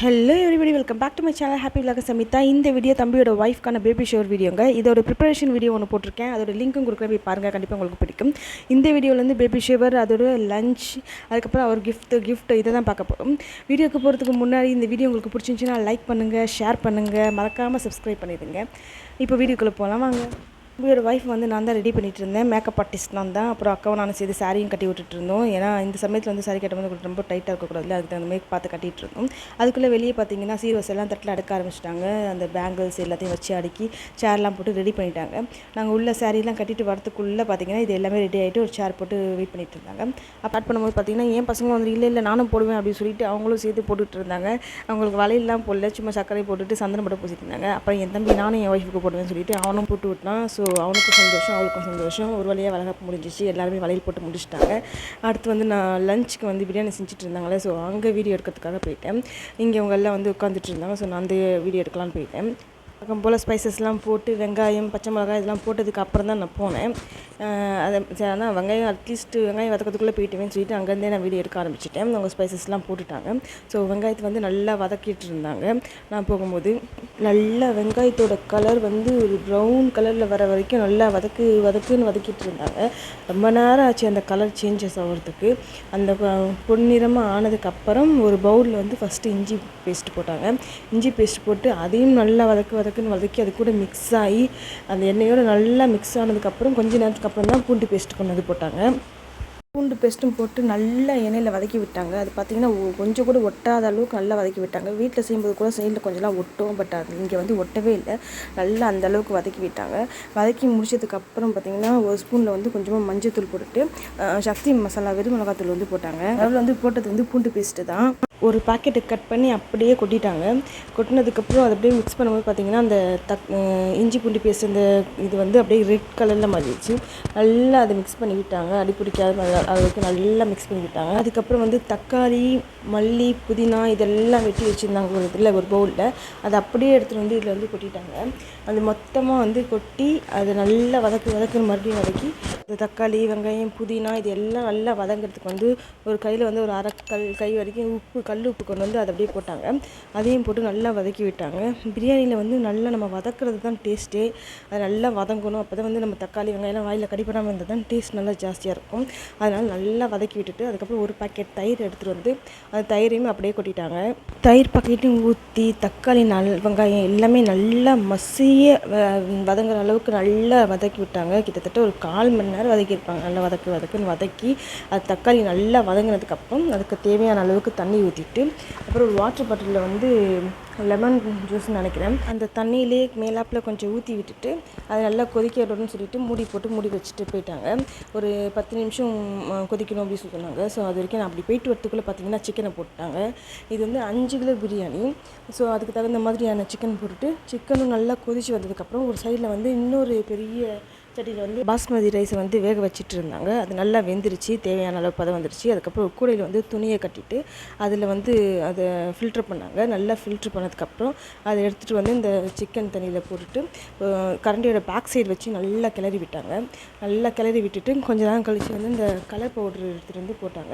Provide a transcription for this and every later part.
Hello everybody, welcome back to my channel happy vlog Samitha. இந்த video தம்பியோட ஒய்ஃப்கான baby shower வீடியோங்க. இதோட preparation video ஒன்று போட்டிருக்கேன், அதோட லிங்க்கும் கொடுக்குறேன், போய் பாருங்கள், கண்டிப்பாக உங்களுக்கு பிடிக்கும். இந்த வீடியோவிலேருந்து பேபி ஷவர், அதோட லஞ்ச், அதுக்கப்புறம் அவர் கிஃப்ட் இதை தான் பார்க்க போகிறோம். வீடியோக்கு போகிறதுக்கு முன்னாடி இந்த வீடியோ உங்களுக்கு பிடிச்சிருந்துச்சுன்னா லைக் பண்ணுங்கள், ஷேர் பண்ணுங்கள், மறக்காமல் சப்ஸ்கிரைப் பண்ணிடுங்க. இப்போ வீடியோக்குள்ளே போகலாம் வாங்க. தம்பியோட ஒய்ஃப் நான் தான் ரெடி பண்ணிகிட்டு இருந்தேன். மேக்கப் ஆர்டிஸ்ட் தான். அப்புறம் அக்காவும் நானும் சேர்த்து சாரியும் கட்டி விட்டுட்டு இருந்தோம். ஏன்னா இந்த சமயத்தில் சாரி கட்டும்போது ரொம்ப டைட்டாக இருக்கக்கூடாது, அதுக்கு தகுந்த மாதிரி பார்த்து கட்டிகிட்டு இருந்தோம். அதுக்குள்ளே வெளியே பார்த்தீங்கன்னா சீர்வரிசை எல்லாம் தட்டில் அடுக்க ஆரம்பிச்சிட்டாங்க. அந்த பேங்கிள்ஸ் எல்லாத்தையும் வச்சு அடுக்கி சேர்லாம் போட்டு ரெடி பண்ணிட்டாங்க. நாங்கள் உள்ள சாரீலாம் கட்டிட்டு வரத்துக்குள்ளே பார்த்தீங்கன்னா இது எல்லாமே ரெடி ஆகிட்டு ஒரு சேர் போட்டு வெயிட் பண்ணிட்டு இருந்தாங்க. அப்பார்ட் பண்ணும்போது பார்த்தீங்கன்னா என் பசங்களும் இல்லை நானும் போடுவேன் அப்படின்னு சொல்லிட்டு அவங்களும் சேர்த்து போட்டுட்டு இருந்தாங்க. அவங்களுக்கு வலையெல்லாம் போடல, சும்மா சர்க்கரை போட்டுட்டு சந்தனம் போட்டு பூசிட்டு இருந்தாங்க. அப்புறம் என் தம்பி நானும் என் ஒய்ஃபுக்கு போடுவேன்னு சொல்லிட்டு அவனும் போட்டு விட்டான். ஸோ அவனுக்கும் சந்தோஷம், அவளுக்கும் சந்தோஷம். ஒரு வழியாக வளகாப்பு முடிஞ்சிச்சு, எல்லாருமே வளையல் போட்டு முடிச்சிட்டாங்க. அடுத்து நான் லஞ்சுக்கு பிரியாணி செஞ்சுட்டு இருந்தாங்களே, ஸோ அங்கே வீடியோ எடுக்கிறதுக்காக போயிட்டேன். இங்கே அவங்க எல்லாம் உட்காந்துட்டு இருந்தாங்க. ஸோ நான் அந்த வீடியோ எடுக்கலான்னு போயிட்டேன். பக்கம் போல் ஸ்பைசஸ்லாம் போட்டு வெங்காயம், பச்சை மிளகாய் இதெல்லாம் போட்டதுக்கு அப்புறம் தான் நான் போனேன். அதை ஆனால் வெங்காயம் அட்லீஸ்ட் வெங்காயம் வதக்கிறதுக்குள்ளே போயிட்டுவேன்னு சொல்லிட்டு அங்கேருந்தே நான் வீடியோ எடுக்க ஆரம்பிச்சிட்டேன். அவங்க ஸ்பைசஸ்லாம் போட்டுட்டாங்க. ஸோ வெங்காயத்தை நல்லா வதக்கிட்டு இருந்தாங்க. நான் போகும்போது நல்லா வெங்காயத்தோட கலர் ஒரு ப்ரௌன் கலரில் வர வரைக்கும் நல்லா வதக்குன்னு வதக்கிட்டு இருந்தாங்க. ரொம்ப நேரம் ஆச்சு அந்த கலர் சேஞ்சஸ் ஆகிறதுக்கு. அந்த பொன்னிறமாக ஆனதுக்கப்புறம் ஒரு பவுலில் ஃபஸ்ட்டு இஞ்சி பேஸ்ட் போட்டாங்க. இஞ்சி பேஸ்ட் போட்டு அதையும் நல்லா வதக்கி அது கூட மிக்ஸ் ஆகி அந்த எண்ணெயோடு நல்லா மிக்ஸ் ஆனதுக்கப்புறம் கொஞ்சம் நேரத்துக்கு அப்புறம் தான் பூண்டு பேஸ்ட் கொண்டு போட்டாங்க. பூண்டு பேஸ்ட்டும் போட்டு நல்லா எண்ணெயில் வதக்கி விட்டாங்க. அது பார்த்திங்கன்னா கொஞ்சம் கூட ஒட்டாத அளவுக்கு நல்லா வதக்கி விட்டாங்க. வீட்டில் செய்யும்போது கூட சைடில் கொஞ்சம்லாம் ஒட்டும், பட் அது இங்கே ஒட்டவே இல்லை. நல்லா அந்த அளவுக்கு வதக்கி விட்டாங்க. வதக்கி முடிச்சதுக்கப்புறம் பார்த்திங்கன்னா ஒரு ஸ்பூனில் கொஞ்சமாக மஞ்சள் போட்டுட்டு சக்தி மசாலா வெறும் மிளகாத்தூள் போட்டாங்க. அதில் போட்டது பூண்டு பேஸ்ட்டு தான். ஒரு பாக்கெட்டு கட் பண்ணி அப்படியே கொட்டிட்டாங்க. கொட்டினதுக்கப்புறம் அதை அப்படியே மிக்ஸ் பண்ணும்போது பார்த்திங்கன்னா அந்த இஞ்சி பூண்டு பேஸ்ட் இந்த இது அப்படியே ரெட் கலரில் மாறிடுச்சு. நல்லா அதை மிக்ஸ் பண்ணி விட்டாங்க. அடி பிடிக்காத அளவுக்கு நல்லா மிக்ஸ் பண்ணி விட்டாங்க. அதுக்கப்புறம் தக்காளி, மல்லி, புதினா இதெல்லாம் வெட்டி வச்சுருந்தாங்க ஒரு இதில், ஒரு பவுலில். அதை அப்படியே எடுத்துகிட்டு இதில் கொட்டிட்டாங்க. அது மொத்தமாக கொட்டி அதை நல்லா வதக்குன்னு மறுபடியும் வதக்கி இந்த தக்காளி, வெங்காயம், புதினா இது எல்லாம் நல்லா வதங்கிறதுக்கு ஒரு கையில் ஒரு அரை கை வரைக்கும் கல் உப்பு கொண்டு அதை அப்படியே போட்டாங்க. அதையும் போட்டு நல்லா வதக்கி விட்டாங்க. பிரியாணியில் நல்லா நம்ம வதக்கிறது தான் டேஸ்ட்டே. அது நல்லா வதங்கணும், அப்போ தான் நம்ம தக்காளி, வெங்காயம் வாயில் கடிப்படாமல் இருந்தால் தான் டேஸ்ட் நல்லா ஜாஸ்தியாக இருக்கும். அதனால் நல்லா வதக்கி விட்டுட்டு அதுக்கப்புறம் ஒரு பாக்கெட் தயிர் எடுத்துகிட்டு அந்த தயிரையும் அப்படியே கொட்டிட்டாங்க. தயிர் பாக்கெட்டையும் ஊற்றி தக்காளி, வெங்காயம் எல்லாமே நல்லா மசிய வதங்குற அளவுக்கு நல்லா வதக்கி விட்டாங்க. கிட்டத்தட்ட ஒரு 1/4 மணி நேரம் வதக்கியிருப்பாங்க. நல்லா வதக்குன்னு வதக்கி அது தக்காளி நல்லா வதங்கினதுக்கப்புறம் அதுக்கு தேவையான அளவுக்கு தண்ணி ஊற்றிட்டு அப்புறம் ஒரு வாட்டர் பாட்டிலில் லெமன் ஜூஸ்ன்னு நினைக்கிறேன், அந்த தண்ணியிலே மேலாப்பில் கொஞ்சம் ஊற்றி விட்டுட்டு அதை நல்லா கொதிக்க விடணும்னு சொல்லிட்டு மூடி வச்சுட்டு போயிட்டாங்க. ஒரு 10 நிமிஷம் கொதிக்கணும் அப்படின்னு சொன்னாங்க. ஸோ அது வரைக்கும் நான் அப்படி போயிட்டு வரத்துக்குள்ளே பார்த்தீங்கன்னா சிக்கனை போட்டாங்க. இது 5 கிலோ பிரியாணி. ஸோ அதுக்கு தகுந்த மாதிரியான சிக்கன் போட்டுட்டு சிக்கனும் நல்லா கொதித்து வந்ததுக்கப்புறம் ஒரு சைடில் இன்னொரு பெரிய சட்டியில் பாஸ்மதி ரைஸை வேக வச்சுட்டு இருந்தாங்க. அது நல்லா வெந்துருச்சு, தேவையான அளவு பதம் வந்துருச்சு. அதுக்கப்புறம் ஒரு கூடையில் துணியை கட்டிட்டு அதில் அதை ஃபில்ட்ரு பண்ணாங்க. நல்லா ஃபில்ட்ரு பண்ணதுக்கப்புறம் அதை எடுத்துகிட்டு இந்த சிக்கன் தண்ணியில் போட்டுட்டு கரண்டியோட பேக் சைடு வச்சு நல்லா கிளறி விட்டாங்க. நல்லா கிளறி விட்டுட்டு கொஞ்ச நேரம் கழித்து இந்த கலர் பவுட்ரு எடுத்துகிட்டு போட்டாங்க.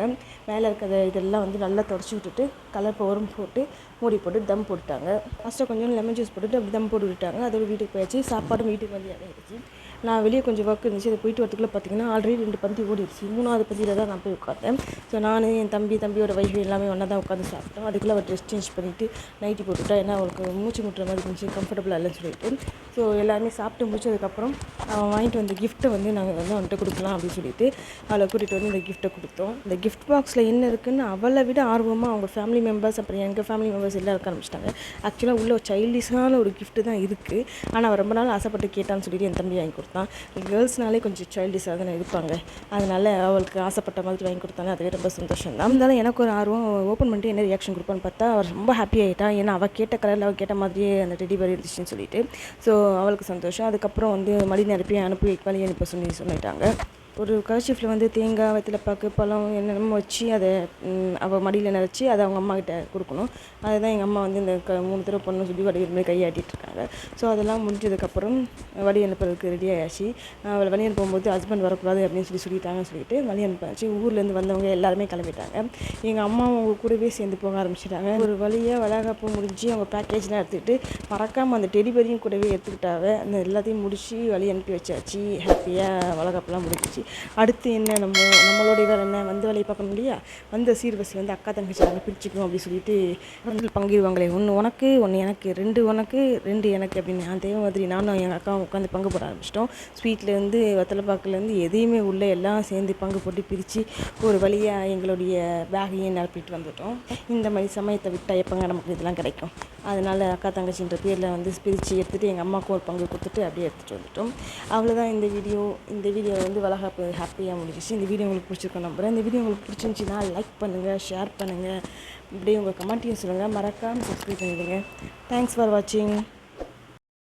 மேலே இருக்கிற இதெல்லாம் நல்லா தொடச்சி விட்டுட்டு கலர் பவுடரும் போட்டு மூடி போட்டு தம் போட்டுட்டாங்க. லாஸ்ட்டாக கொஞ்சம் லெமன் ஜூஸ் போட்டுட்டு அப்படி தம் போட்டு விட்டாங்க. அதோட வீட்டுக்கு போயாச்சு. சாப்பாடும் வீட்டுக்கு ஆகிடுச்சு. நான் வெளியே கொஞ்சம் ஒர்க் இருந்துச்சு, அதை போயிட்டு வரத்துக்குள்ளே பார்த்திங்கன்னா ஆல்ரெடி 2 பந்தி ஓடிடுச்சு. 3வது பந்தியில் தான் நான் போய் உட்காந்தேன். ஸோ நான் என் தம்பியோட வைஃப் எல்லாமே ஒன்றா தான் உட்காந்து சாப்பிட்டோம். அதுக்குள்ளே அவர் ட்ரெஸ் சேஞ்ச் பண்ணிவிட்டு நைட்டி போட்டுவிட்டா, ஏன்னா அவளுக்கு மூச்சு முட்டுற மாதிரி கொஞ்சம் கம்ஃபர்டபுளாக இல்லைன்னு சொல்லிட்டு. ஸோ எல்லாருமே சாப்பிட்டு முடிச்சதுக்கப்புறம் அவன் வாங்கிட்டு வந்த கிஃப்ட்டை நாங்கள் அவன்கிட்ட கொடுக்கலாம் அப்படின்னு சொல்லிட்டு அவளை கூட்டிகிட்டு இந்த கிஃப்ட்டை கொடுத்தோம். இந்த கிஃப்ட் பாக்ஸில் என்ன இருக்குதுன்னு அவளை விட ஆர்வமாக அவங்க ஃபேமிலி மெம்பர்ஸ் அப்புறம் எங்கள் ஃபேமிலி மெம்பர்ஸ் எல்லாம் இருக்க ஆரம்பிச்சிட்டாங்க. ஆக்சுவலாக உள்ள சைல்டிஷான ஒரு கிஃப்ட்டு தான் இருக்குது. ஆனால் அவள் ரொம்ப நாள் ஆசைப்பட்டு கேட்டான்னு சொல்லிட்டு என் தம்பி வாங்கி கொடுத்தான். கேர்ள்ஸ்னாலே கொஞ்சம் சைல்டிஷாக தானே இருப்பாங்க. அதனால் அவளுக்கு ஆசைப்பட்ட மாதிரி வாங்கி கொடுத்தாங்க. அதுவே ரொம்ப சந்தோஷம் தான். இருந்தாலும் எனக்கு ஒரு ஆர்வம், ஓப்பன் பண்ணிட்டு என்ன ரியாக்ஷன் கொடுப்பான்னு பார்த்தா அவர் ரொம்ப ஹாப்பி ஆகிட்டான். ஏன்னா அவள் கேட்ட கலரில் அவள் கேட்ட மாதிரியே அந்த டெடி பேர் இருந்துச்சுன்னு சொல்லிட்டு. ஸோ அவளுக்கு சந்தோஷம். அதுக்கப்புறம் மடி நிரப்பி அனுப்பி வழி அனுப்ப சொல்லிட்டாங்க. ஒரு கர்ச்சீஃபில் வந்து தேங்காய், வெத்தலைப்பாக்கு, பழம் என்னென்னமோ வச்சு அதை அவள் மடியில் நிறச்சி அதை அவங்க அம்மாக்கிட்ட கொடுக்கணும். அதுதான் எங்கள் அம்மா வந்து இந்த 3 தடவை பண்ணணும்னு சொல்லி வழி மாதிரி கையாட்டிகிட்டு இருக்காங்க. ஸோ அதெல்லாம் முடிஞ்சதுக்கப்புறம் வழி அனுப்புறதுக்கு ரெடி ஆயாச்சு. அவளை வழி அனுப்பும்போது ஹஸ்பண்ட் வரக்கூடாது அப்படின்னு சொல்லிட்டாங்கன்னு சொல்லிட்டு வழி அனுப்பாச்சு. ஊர்லேருந்து வந்தவங்க எல்லாருமே கிளம்பிட்டாங்க. எங்கள் அம்மா அவங்க கூடவே சேர்ந்து போக ஆரம்பிச்சிட்டாங்க. ஒரு வழியாக வளகாப்பு முடிஞ்சு அவங்க பேக்கேஜ்லாம் எடுத்துக்கிட்டு மறக்காமல் அந்த டெலிவரியும் கூடவே எடுத்துக்கிட்டாங்க. அந்த எல்லாத்தையும் முடிச்சு வழி அனுப்பி வச்சாச்சு. ஹாப்பியாக வளகாப்பெல்லாம் முடிஞ்சிச்சு. அடுத்து என்ன நம்மளுடைய வேலை என்ன, வந்து வேலையை பார்க்கணும் இல்லையா. வந்த சீர்வரிசை வந்து அக்கா தங்கச்சி நாங்கள் பிரிச்சுக்கணும் அப்படின்னு சொல்லிட்டு வந்து பங்கிடுவாங்களே, 1 உனக்கு 1 எனக்கு, 2 உனக்கு 2 எனக்கு அப்படின்னு. அதே மாதிரி நானும் எங்கள் அக்காவும் உட்காந்து பங்கு போட ஆரம்பிச்சிட்டோம். ஸ்வீட்லேருந்து வெத்தலைப்பாக்குலேருந்து எதையுமே உள்ள எல்லாம் சேர்ந்து பங்கு போட்டு பிரித்து ஒரு வழியாக எங்களுடைய பேகையும் நிரப்பிட்டு வந்துட்டோம். இந்த மாதிரி சமயத்தை விட்டால் எப்போங்க நமக்கு இதெல்லாம் கிடைக்கும். அதனால் அக்கா தங்கச்சின்ற பேரில் வந்து பிரித்து எடுத்துகிட்டு எங்கள் அம்மாவுக்கு ஒரு பங்கு கொடுத்துட்டு அப்படியே எடுத்துகிட்டு வந்துட்டோம். அவ்வளோதான் இந்த வீடியோ வந்து வளகாப்பு ஹாப்பியாக முடிஞ்சிச்சு. இந்த வீடியோ உங்களுக்கு பிடிச்சிருக்கோம் நம்புகிறேன். இந்த வீடியோ உங்களுக்கு பிடிச்சிருந்துச்சின்னா லைக் பண்ணுங்கள், ஷேர் பண்ணுங்கள், இப்படியே உங்கள் கமெண்ட்டையும் சொல்லுங்கள். மறக்காமல் சப்ஸ்கிரைப் பண்ணிடுங்க. தேங்க்ஸ் ஃபார் வாட்சிங்.